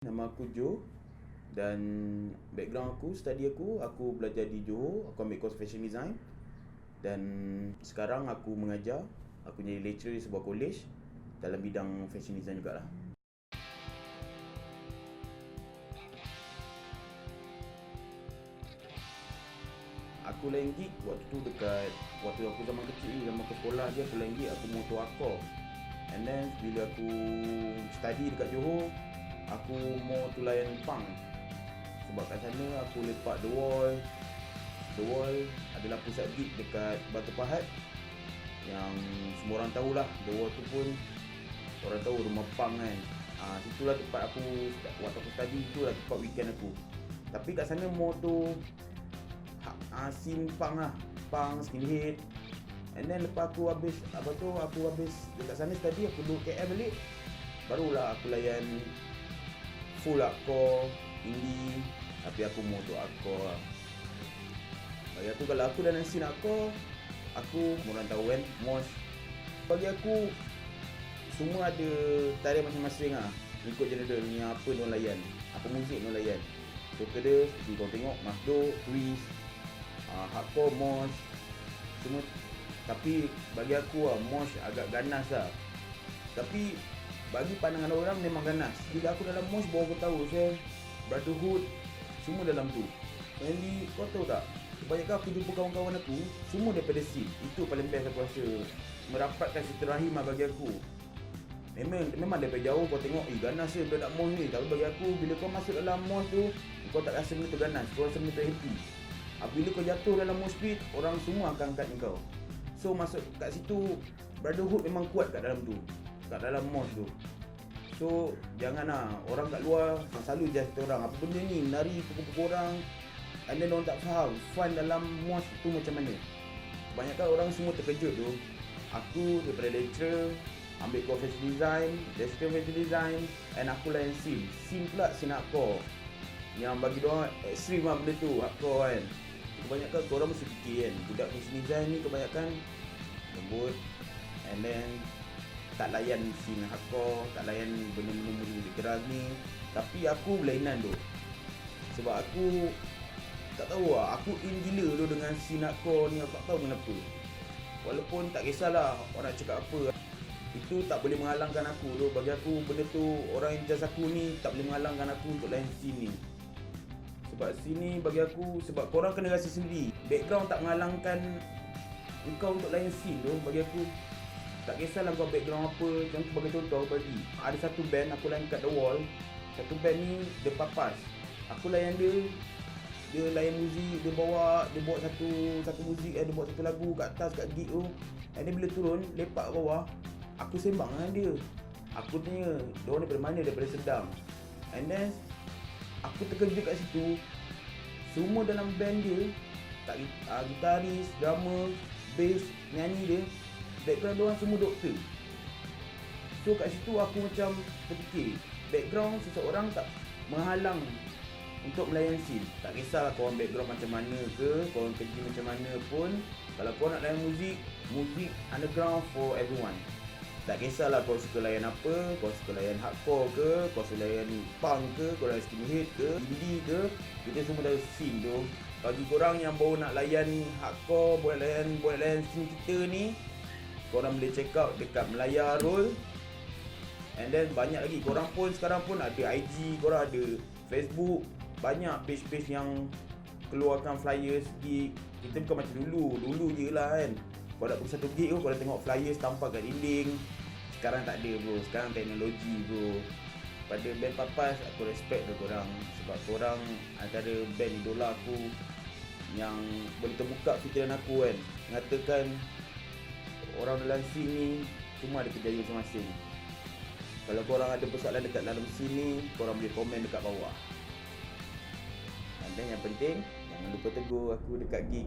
Nama aku Joe dan background aku, study aku belajar di Johor, aku ambil course fashion design dan sekarang aku mengajar, aku jadi lecturer di sebuah college dalam bidang fashion design jugalah. Aku lain gig waktu tu waktu aku zaman kecil, zaman aku sekolah je aku lain gig, aku motor hardcore. And then bila aku study dekat Johor, aku mau tu layan punk. Sebab kat sana aku lepak The Wall. The Wall adalah pusat gig dekat Batu Pahat yang semua orang tahulah. The Wall tu pun orang tahu rumah punk kan. Situlah tempat aku waktu aku study, itulah tempat weekend aku. Tapi kat sana more tu scene punk lah, punk, skinhead. And then lepas aku habis dekat sana study, aku duduk KL balik, barulah aku layan full hardcore, indie. Tapi aku mau tu hardcore lah. Bagi aku, kalau aku dalam scene hardcore, aku orang tahu kan, mosh. Bagi aku semua ada tarikh masing-masing lah, ikut genre ni apa diorang layan, apa muzik diorang layan. Contoh dia seperti korang tengok Masdo, Twist, hardcore, mosh, semua. Tapi bagi aku mosh agak ganas lah. Tapi bagi pandangan orang memang ganas. Bila aku dalam mosh baru aku tahu brotherhood semua dalam tu. Jadi kau tahu tak, kebanyakan aku jumpa kawan-kawan aku semua daripada scene. Itu paling best aku rasa, merapatkan silaturahim bagi aku. Memang daripada jauh kau tengok ganas budak mosh ni. Tapi bagi aku, bila kau masuk dalam mosh tu, kau tak rasa benda tu ganas, kau rasa benda tu happy. Bila kau jatuh dalam mosh pit, orang semua akan angkat kau. So masuk kat situ, brotherhood memang kuat kat dalam tu, kat dalam mosh tu. So janganlah orang kat luar selalu judge orang, apa benda ni, menari pukul-pukul orang. And then orang tak faham fun dalam mosh tu macam mana. Kebanyakan orang semua terkejut tu. Aku daripada lecturer, ambil course fashion design, lecturer fashion design, and aku layan scene pula, scene hardcore. Yang bagi diorang ekstrim lah benda tu, hardcore kan. Kebanyakan korang mesti fikir kan, budak fashion design ni kebanyakan lembut, and then tak layan scene hardcore, tak layan benda-benda muzik keras ni. Tapi aku berlainan tu. Sebab aku tak tahu lah, aku in gila tu dengan scene hardcore ni, aku tak tahu kenapa. Walaupun tak kisahlah orang nak cakap apa, itu tak boleh menghalangkan aku tu. Bagi aku benda tu, orang yang judge aku ni tak boleh menghalangkan aku untuk layan scene ni. Sebab sini bagi aku, sebab korang kena rasa sendiri, background tak menghalangkan engkau untuk layan scene tu. Bagi aku, tak kisahlah kau background apa. Bagi contoh, ada satu band aku layan kat The Wall. Satu band ni The Papas. Aku layan dia layan muzik, dia bawa satu muzik, dia bawa satu lagu kat atas kat gig tu. And dia bila turun lepak kat bawah, aku sembang dengan dia. Aku tanya, diorang daripada mana? Daripada Sedang. And then aku terkejut kat situ, semua dalam band dia, gitaris, drummer, bass, nyanyi dia, background diorang semua doktor. So kat situ aku macam terfikir, background seseorang tak menghalang untuk melayan scene. Tak kisahlah korang background macam mana ke, korang kerja macam mana pun, kalau korang nak layan muzik underground for everyone. Tak kisahlah kau suka layan apa, kau suka layan hardcore ke, kau suka layan punk ke, kau layan skinhead ke, indie ke, kita semua dari scene tu. Bagi korang yang baru nak layan hardcore, boleh layan scene kita ni, korang boleh check out dekat Melaya Roll. And then banyak lagi, korang pun sekarang pun ada IG, korang ada Facebook, banyak page-page yang keluarkan flyers gig. Kita bukan macam dulu je lah kan. Kau nak pergi satu gig tu, kau dah tengok flyers tampak kat dinding. Sekarang tak ada bro, sekarang teknologi bro. Pada band Papas, aku respect dia korang. Sebab korang antara band idola aku yang boleh terbuka fikiran aku kan. Mengatakan orang dalam scene ni semua ada kejayaan masing-masing. Kalau korang ada persoalan dekat dalam scene ni, korang boleh komen dekat bawah. Dan yang penting, jangan lupa tegur aku dekat gig.